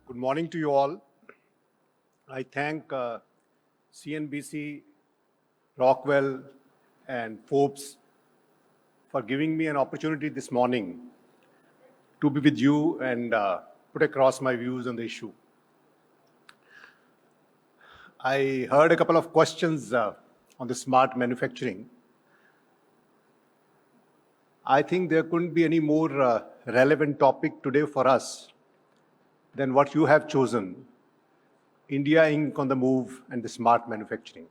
Good morning to you all. I thank CNBC, Rockwell, and Forbes for giving me an opportunity this morning to be with you and put across my views on the issue. I heard a couple of questions on the smart manufacturing. I think there couldn't be any more relevant topic today for us than what you have chosen, India Inc. on the move and the smart manufacturing.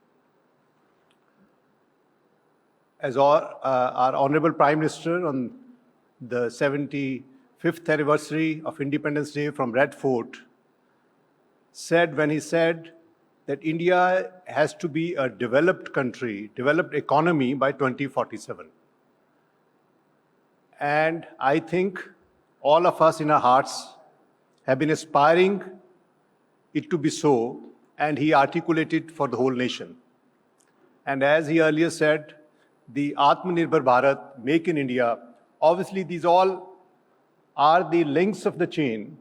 As our Honorable Prime Minister on the 75th anniversary of Independence Day from Red Fort said when he said that India has to be a developed country, developed economy by 2047. And I think all of us in our hearts have been aspiring it to be so, and he articulated for the whole nation. And as he earlier said, the Atmanirbhar Bharat, Make in India, obviously these all are the links of the chain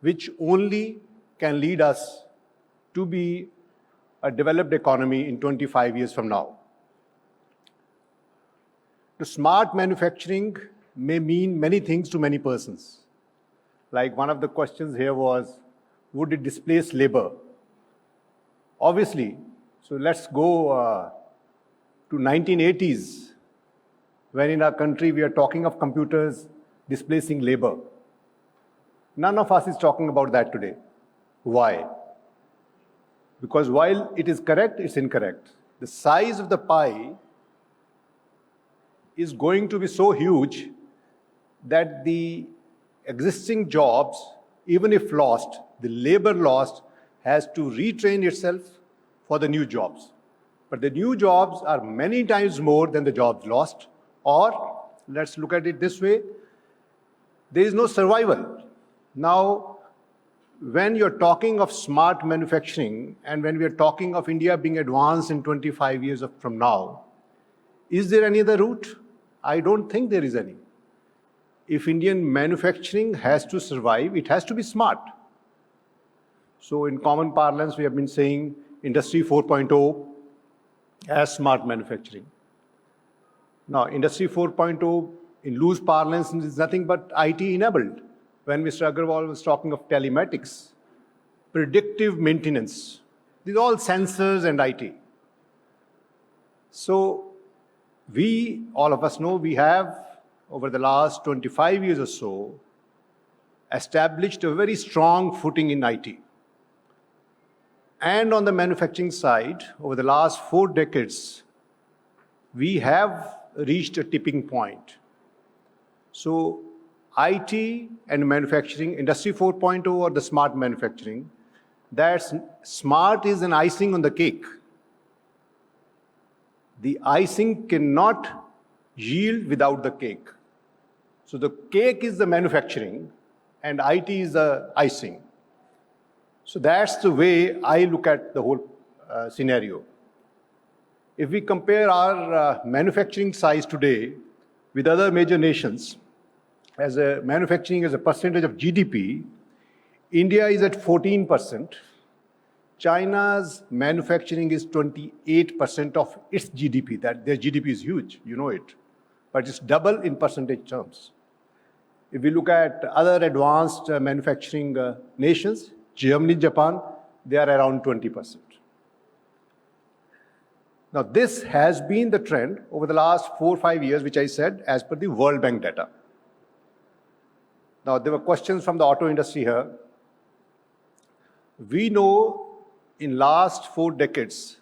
which only can lead us to be a developed economy in 25 years from now. The smart manufacturing may mean many things to many persons. Like one of the questions here was, would it displace labor? Obviously. So let's go to 1980s, when in our country we are talking of computers displacing labor. None of us is talking about that today. Why? Because while it is correct, it's incorrect. The size of the pie is going to be so huge that the existing jobs, even if lost, the labor lost has to retrain itself for the new jobs. But the new jobs are many times more than the jobs lost. Or, let's look at it this way, there is no survival. Now, when you're talking of smart manufacturing and when we are talking of India being advanced in 25 years from now, is there any other route? I don't think there is any. If Indian manufacturing has to survive, it has to be smart. So in common parlance, we have been saying Industry 4.0 as smart manufacturing. Now, Industry 4.0 in loose parlance is nothing but IT enabled. When Mr. Agarwal was talking of telematics, predictive maintenance, these are all sensors and IT. So we, all of us know, we have over the last 25 years or so, established a very strong footing in IT. And on the manufacturing side, over the last 4 decades, we have reached a tipping point. So IT and manufacturing, Industry 4.0 or the smart manufacturing, that's smart is an icing on the cake. The icing cannot yield without the cake. So the cake is the manufacturing and IT is the icing. So that's the way I look at the whole scenario. If we compare our manufacturing size today with other major nations, as a manufacturing as a percentage of GDP, India is at 14%. China's manufacturing is 28% of its GDP. That their GDP is huge, you know it. But it's double in percentage terms. If we look at other advanced manufacturing nations, Germany, Japan, they are around 20%. Now, this has been the trend over the last 4 or 5 years, which I said, as per the World Bank data. Now, there were questions from the auto industry here. We know in last 4 decades,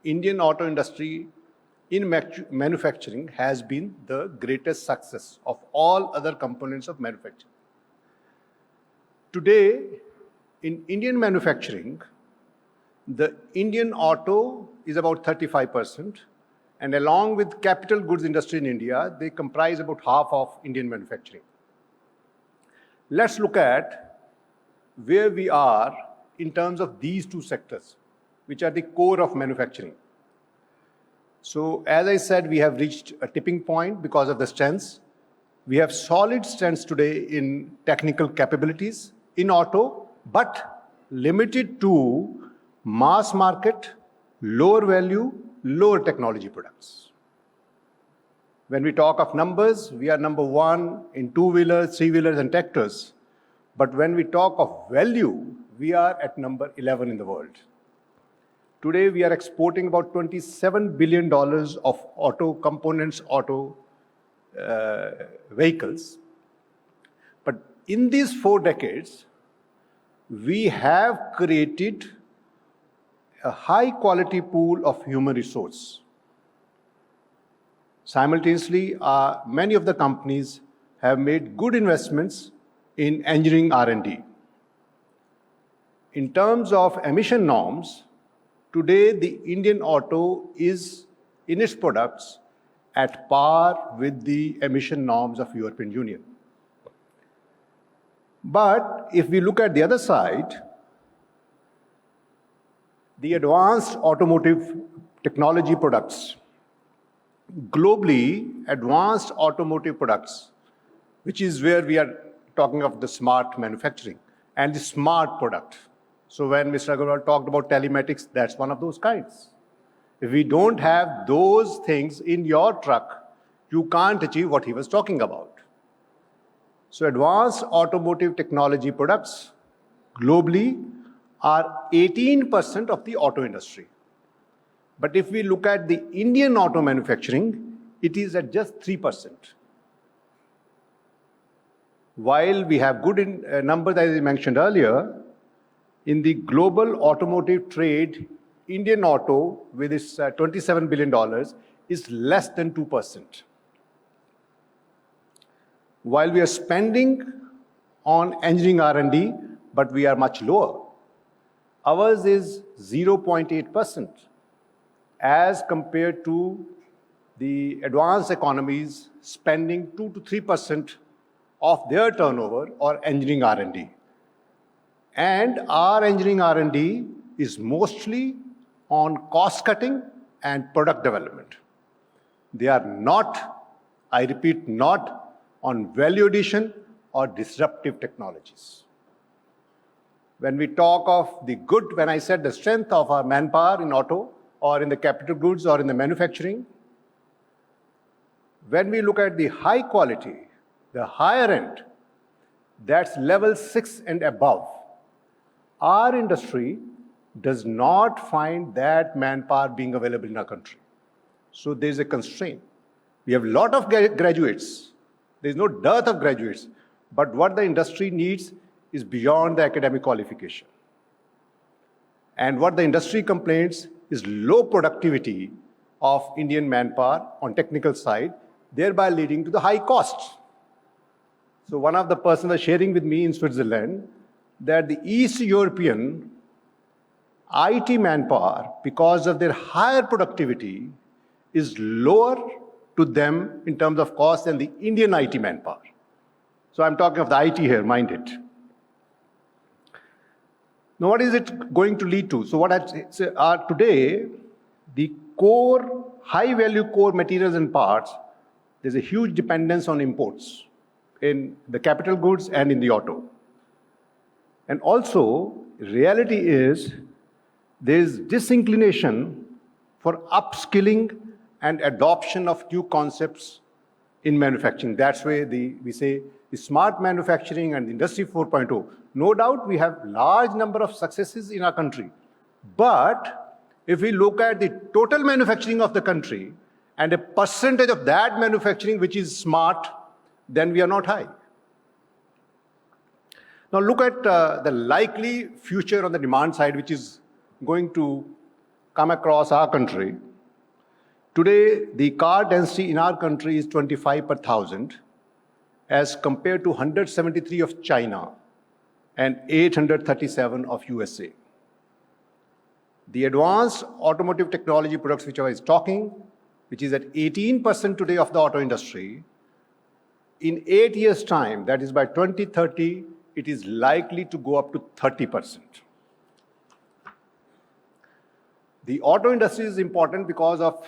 Indian auto industry in manufacturing has been the greatest success of all other components of manufacturing. Today, in Indian manufacturing, the Indian auto is about 35%, and along with capital goods industry in India, they comprise about half of Indian manufacturing. Let's look at where we are in terms of these 2 sectors, which are the core of manufacturing. So, as I said, we have reached a tipping point because of the strengths. We have solid strengths today in technical capabilities in auto but limited to mass market, lower value, lower technology products. When we talk of numbers, we are number one in two-wheelers, three-wheelers, and tractors. But when we talk of value, we are at number 11 in the world. Today, we are exporting about $27 billion of auto components, auto vehicles. But in these 4 decades, we have created a high-quality pool of human resource. Simultaneously, many of the companies have made good investments in engineering R&D. In terms of emission norms, today the Indian auto is, in its products, at par with the emission norms of European Union. But if we look at the other side, the advanced automotive technology products, globally, advanced automotive products, which is where we are talking of the smart manufacturing and the smart product. So when Mr. Agarwal talked about telematics, that's one of those kinds. If we don't have those things in your truck, you can't achieve what he was talking about. So advanced automotive technology products globally are 18% of the auto industry. But if we look at the Indian auto manufacturing, it is at just 3%. While we have good numbers, as I mentioned earlier, in the global automotive trade, Indian auto, with its $27 billion, is less than 2%. While we are spending on engineering R&D, but we are much lower. Ours is 0.8% as compared to the advanced economies spending 2 to 3% of their turnover or engineering R&D. And our engineering R&D is mostly on cost cutting and product development. They are not, I repeat, not on value addition or disruptive technologies. When we talk of the good, when I said the strength of our manpower in auto or in the capital goods or in the manufacturing, when we look at the high quality, the higher end, that's level 6 and above. Our industry does not find that manpower being available in our country. So there's a constraint. We have a lot of graduates. There's no dearth of graduates. But what the industry needs is beyond the academic qualification. And what the industry complains is low productivity of Indian manpower on technical side, thereby leading to the high costs. So one of the persons was sharing with me in Switzerland that the East European IT manpower, because of their higher productivity, is lower to them in terms of cost than the Indian IT manpower. So I'm talking of the IT here, mind it. Now, what is it going to lead to? So what I say are today, the core, high-value core materials and parts, there's a huge dependence on imports in the capital goods and in the auto. And also, reality is there's disinclination for upskilling and adoption of new concepts in manufacturing. That's why we say the smart manufacturing and Industry 4.0. No doubt we have large number of successes in our country. But if we look at the total manufacturing of the country and a percentage of that manufacturing which is smart, then we are not high. Now look at the likely future on the demand side, which is going to come across our country. Today, the car density in our country is 25 per thousand as compared to 173 of China and 837 of USA. The advanced automotive technology products which I was talking, which is at 18% today of the auto industry, in 8 years' time, that is by 2030, it is likely to go up to 30%. The auto industry is important because of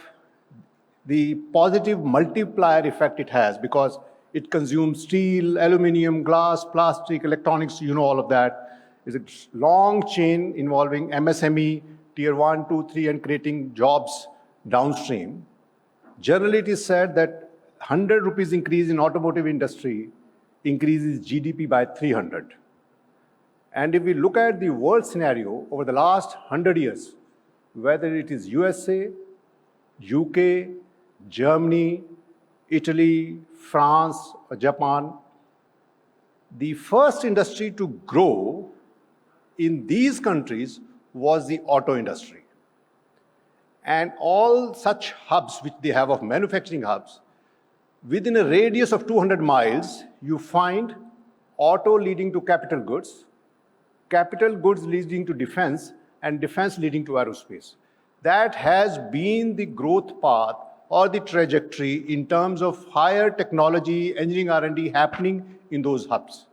the positive multiplier effect it has, because it consumes steel, aluminum, glass, plastic, electronics, you know all of that. It's a long chain involving MSME, tier 1, 2, 3, and creating jobs downstream. Generally, it is said that 100 rupees increase in automotive industry increases GDP by 300. And if we look at the world scenario over the last 100 years, whether it is USA, UK, Germany, Italy, France, or Japan, the first industry to grow in these countries was the auto industry. And all such hubs which they have of manufacturing hubs, within a radius of 200 miles, you find auto leading to capital goods leading to defense, and defense leading to aerospace. That has been the growth path or the trajectory in terms of higher technology, engineering R&D happening in those hubs.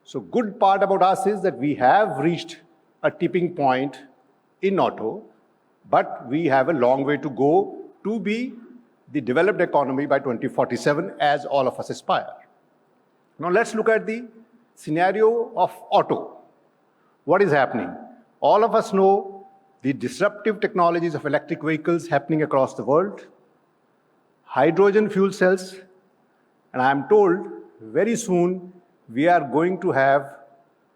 So good part about us is that we have reached a tipping point in auto, but we have a long way to go to be the developed economy by 2047, as all of us aspire. Now let's look at the scenario of auto. What is happening? All of us know the disruptive technologies of electric vehicles happening across the world, hydrogen fuel cells, and I am told very soon we are going to have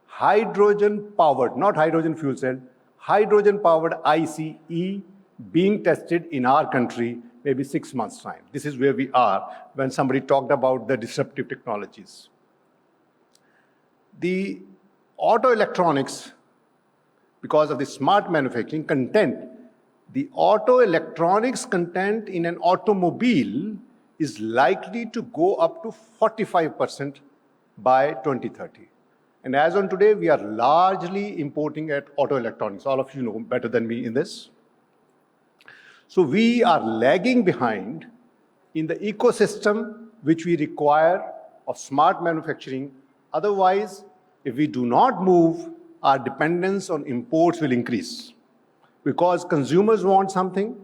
hydrogen-powered, not hydrogen fuel cell, hydrogen-powered ICE being tested in our country maybe 6 months' time. This is where we are when somebody talked about the disruptive technologies. The auto electronics, because of the smart manufacturing content, the auto electronics content in an automobile is likely to go up to 45% by 2030. And as on today, we are largely importing at auto electronics. All of you know better than me in this. So we are lagging behind in the ecosystem which we require of smart manufacturing. Otherwise, if we do not move, our dependence on imports will increase because consumers want something,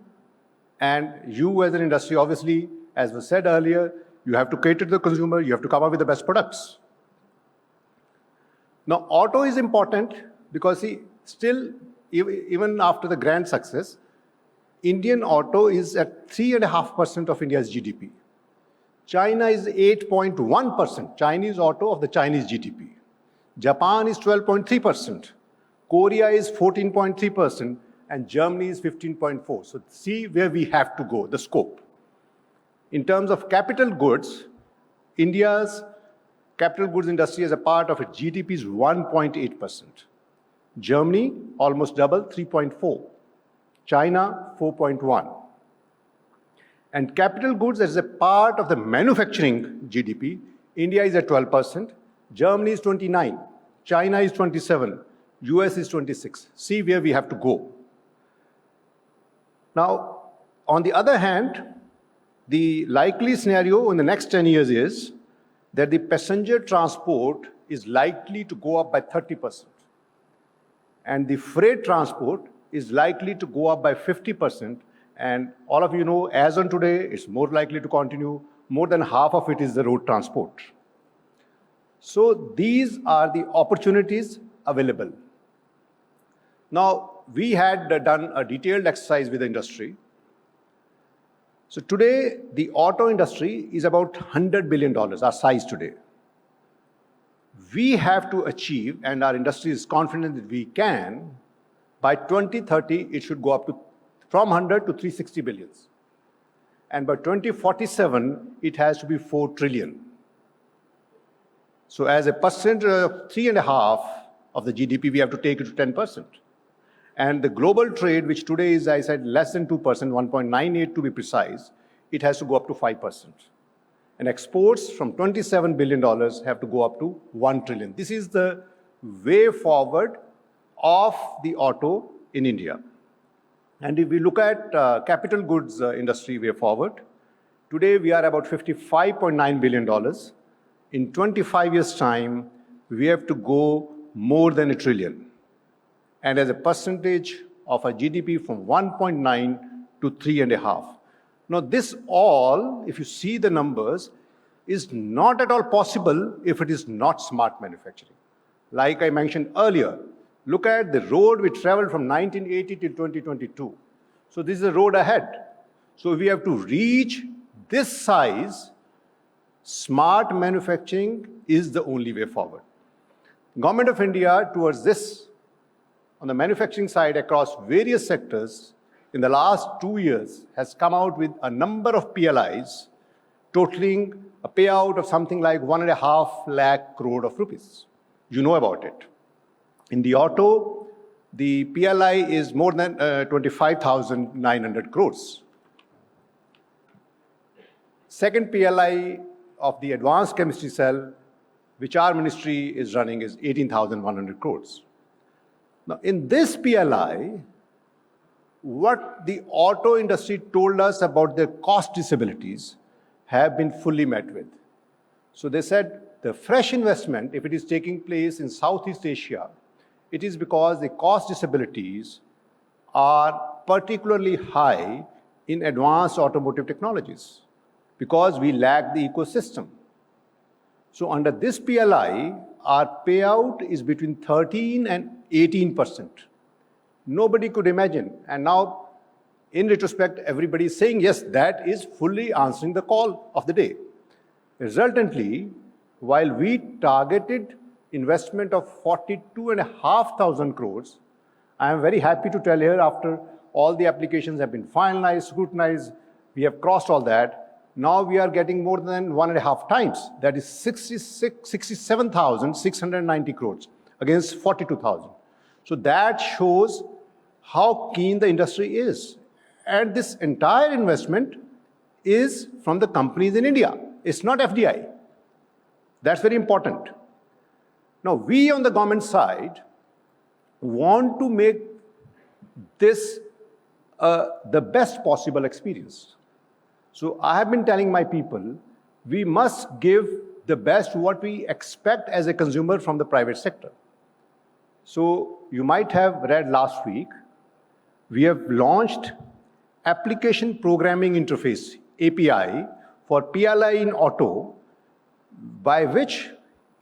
and you as an industry, obviously, as was said earlier, you have to cater to the consumer, you have to come up with the best products. Now, auto is important because, see, still, even after the grand success, Indian auto is at 3.5% of India's GDP. China is 8.1%, Chinese auto of the Chinese GDP. Japan is 12.3%, Korea is 14.3%, and Germany is 15.4%. So see where we have to go, the scope. In terms of capital goods, India's capital goods industry as a part of its GDP is 1.8%. Germany, almost double, 3.4%. China, 4.1%. And capital goods as a part of the manufacturing GDP, India is at 12%, Germany is 29%, China is 27%, US is 26%. See where we have to go. Now, on the other hand, the likely scenario in the next 10 years is that the passenger transport is likely to go up by 30%. And the freight transport is likely to go up by 50%. And all of you know, as on today, it's more likely to continue. More than half of it is the road transport. So these are the opportunities available. Now, we had done a detailed exercise with the industry. So today, the auto industry is about $100 billion, our size today. We have to achieve, and our industry is confident that we can, by 2030, it should go up to from 100 to 360 billions. And by 2047, it has to be 4 trillion. So as a percent of 3.5% of the GDP, we have to take it to 10%. And the global trade, which today is, I said, less than 2%, 1.98 to be precise, it has to go up to 5%. And exports from $27 billion have to go up to 1 trillion. This is the way forward of the auto in India. And if we look at capital goods industry way forward, today we are about $55.9 billion. In 25 years' time, we have to go more than 1 trillion. And as a percentage of our GDP from 1.9 to 3.5. Now this all, if you see the numbers, is not at all possible if it is not smart manufacturing. Like I mentioned earlier, look at the road we traveled from 1980 till 2022. So this is the road ahead. So we have to reach this size. Smart manufacturing is the only way forward. Government of India towards this, on the manufacturing side across various sectors, in the last 2 years has come out with a number of PLIs totaling a payout of something like 1.5 lakh crore of rupees. You know about it. In the auto, the PLI is more than 25,900 crores. Second PLI of the advanced chemistry cell, which our ministry is running, is 18,100 crores. Now, in this PLI, what the auto industry told us about their cost disabilities have been fully met with. So they said the fresh investment, if it is taking place in Southeast Asia, it is because the cost disabilities are particularly high in advanced automotive technologies, because we lack the ecosystem. So under this PLI, our payout is between 13 and 18%. Nobody could imagine. And now, in retrospect, everybody is saying, yes, that is fully answering the call of the day. Resultantly, while we targeted investment of 42,500 crores, I am very happy to tell here, after all the applications have been finalized, scrutinized, we have crossed all that. Now we are getting more than 1.5 times. That is 67,690 crores against 42,000. So that shows how keen the industry is. And this entire investment is from the companies in India. It's not FDI. That's very important. Now, we on the government side want to make this the best possible experience. So I have been telling my people, we must give the best what we expect as a consumer from the private sector. So you might have read last week, we have launched Application Programming Interface, API, for PLI in auto, by which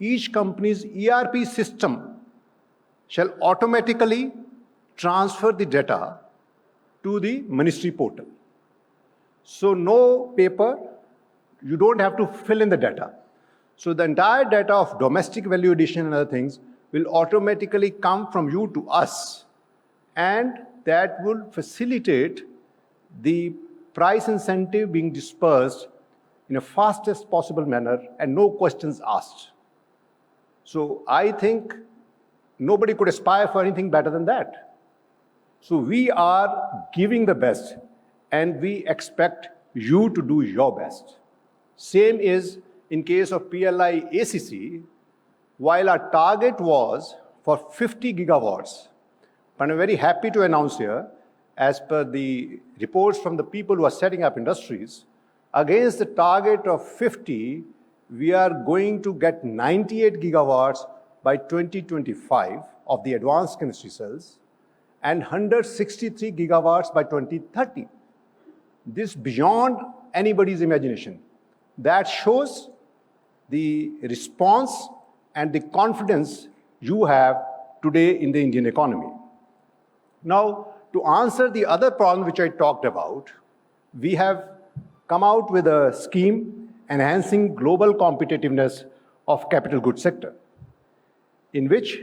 each company's ERP system shall automatically transfer the data to the ministry portal. So no paper, you don't have to fill in the data. So the entire data of domestic value addition and other things will automatically come from you to us, and that will facilitate the price incentive being dispersed in a fastest possible manner and no questions asked. So I think nobody could aspire for anything better than that. So we are giving the best, and we expect you to do your best. Same is in case of PLI ACC, while our target was for 50 gigawatts, but I'm very happy to announce here, as per the reports from the people who are setting up industries, against the target of 50, we are going to get 98 gigawatts by 2025 of the advanced chemistry cells, and 163 gigawatts by 2030. This beyond anybody's imagination. That shows the response and the confidence you have today in the Indian economy. Now, to answer the other problem which I talked about, we have come out with a scheme enhancing global competitiveness of capital goods sector, in which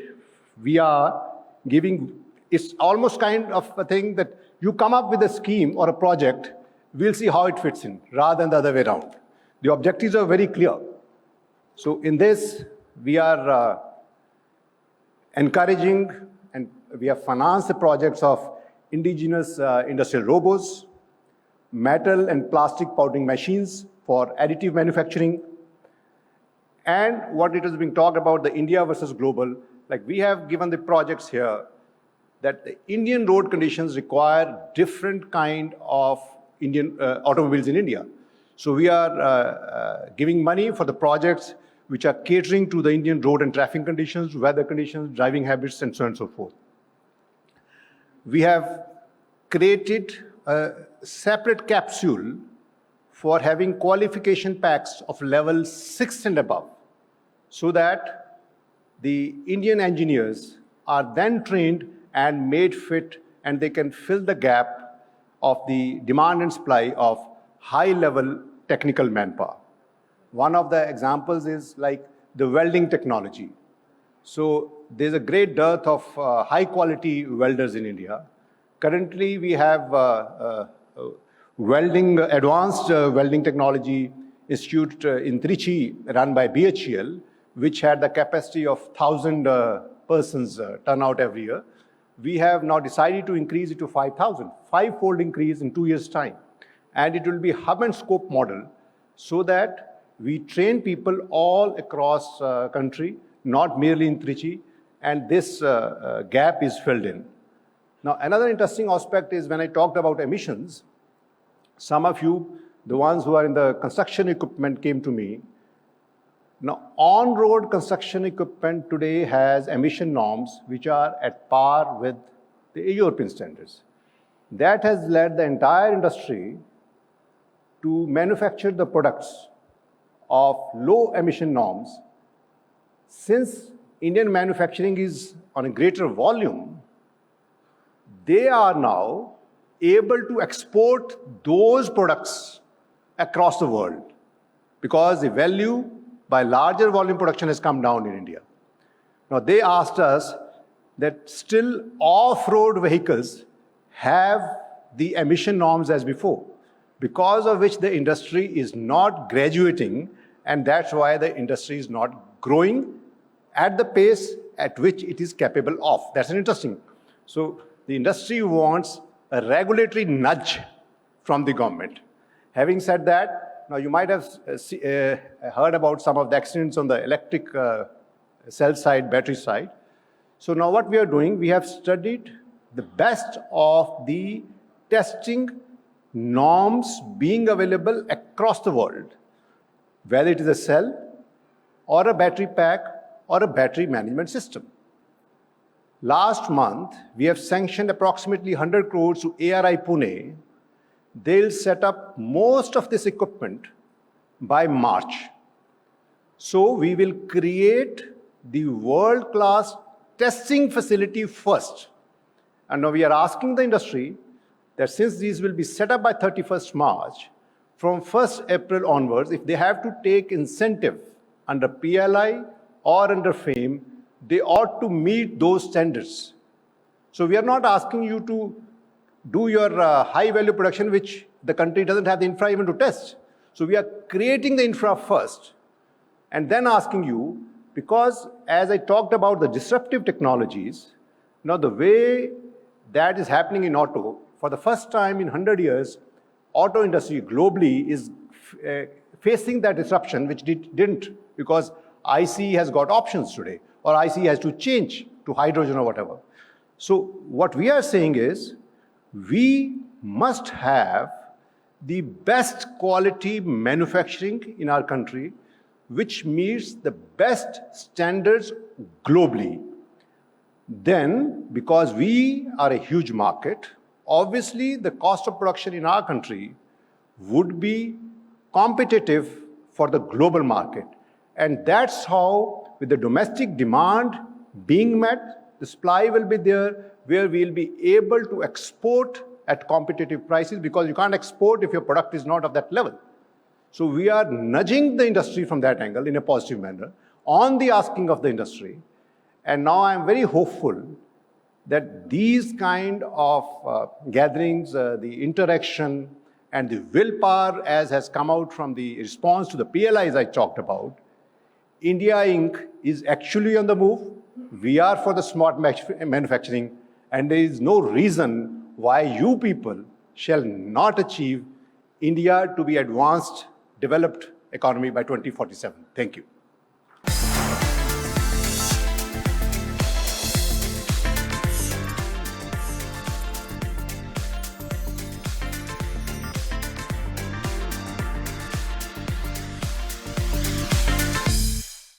we are giving, it's almost kind of a thing that you come up with a scheme or a project, we'll see how it fits in, rather than the other way around. The objectives are very clear. So in this, we are encouraging, and we have financed the projects of indigenous industrial robots, metal and plastic powdering machines for additive manufacturing, and what it has been talked about, the India versus global. Like we have given the projects here that the Indian road conditions require different kind of Indian automobiles in India. So we are giving money for the projects which are catering to the Indian road and traffic conditions, weather conditions, driving habits, and so on and so forth. We have created a separate capsule for having qualification packs of level 6 and above, so that the Indian engineers are then trained and made fit, and they can fill the gap of the demand and supply of high-level technical manpower. One of the examples is like the welding technology. So there's a great dearth of high-quality welders in India. Currently, we have advanced welding technology institute in Trichy, run by BHEL, which had the capacity of 1,000 persons turn out every year. We have now decided to increase it to 5,000, five-fold increase in 2 years' time. And it will be hub and spoke model so that we train people all across country, not merely in Trichy, and this gap is filled in. Now, another interesting aspect is when I talked about emissions, some of you, the ones who are in the construction equipment, came to me. Now, on-road construction equipment today has emission norms which are at par with the European standards. That has led the entire industry to manufacture the products of low emission norms. Since Indian manufacturing is on a greater volume, they are now able to export those products across the world because the value by larger volume production has come down in India. Now, they asked us that still off-road vehicles have the emission norms as before, because of which the industry is not graduating, and that's why the industry is not growing at the pace at which it is capable of. That's an interesting. So the industry wants a regulatory nudge from the government. Having said that, now you might have heard about some of the accidents on the electric cell side, battery side. So now what we are doing, we have studied the best of the testing norms being available across the world, whether it is a cell or a battery pack or a battery management system. Last month, we have sanctioned approximately 100 crores to ARI Pune. They'll set up most of this equipment by March. So we will create the world-class testing facility first. And now we are asking the industry that since these will be set up by 31st March, from 1st April onwards, if they have to take incentive under PLI or under FAME, they ought to meet those standards. So we are not asking you to do your high-value production, which the country doesn't have the infra even to test. So we are creating the infra first and then asking you, because as I talked about the disruptive technologies, now the way that is happening in auto, for the first time in 100 years, auto industry globally is facing that disruption, which didn't, because ICE has got options today, or ICE has to change to hydrogen or whatever. So what we are saying is, we must have the best quality manufacturing in our country, which meets the best standards globally. Then, because we are a huge market, obviously the cost of production in our country would be competitive for the global market. And that's how, with the domestic demand being met, the supply will be there, where we'll be able to export at competitive prices, because you can't export if your product is not of that level. So we are nudging the industry from that angle in a positive manner on the asking of the industry. And now I'm very hopeful that these kind of gatherings, the interaction and the willpower as has come out from the response to the PLIs I talked about, India Inc. is actually on the move. We are for the smart manufacturing, and there is no reason why you people shall not achieve India to be advanced, developed economy by 2047. Thank you.